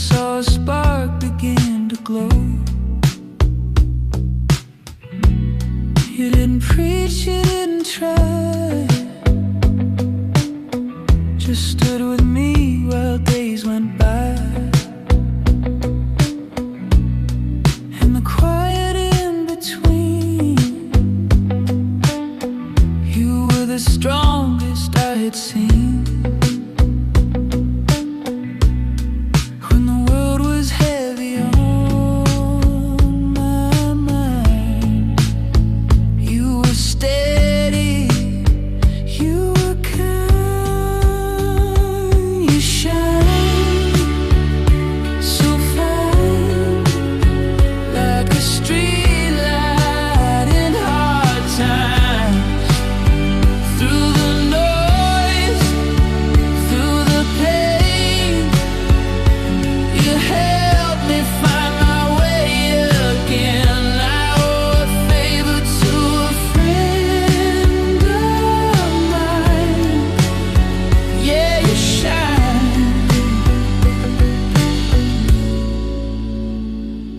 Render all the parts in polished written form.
saw a spark begin to glow. You didn't preach, you didn't try, just stood with me while days went by. In the quiet in between, you were the strongest I had seen.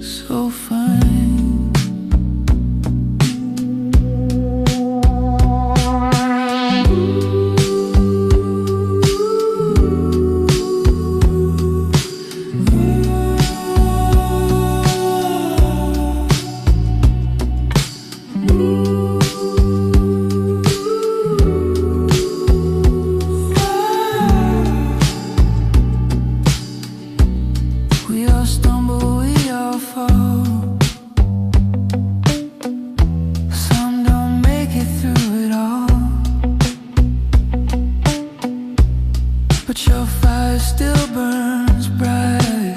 So fine. We all stumble, we all fall. Some don't make it through it all, but your fire still burns bright,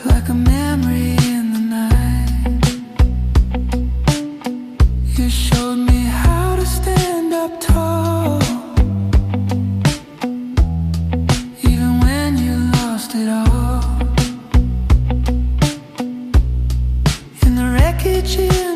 like a memory in the night. You showed me how to stand up tall, it all. In the wreckage in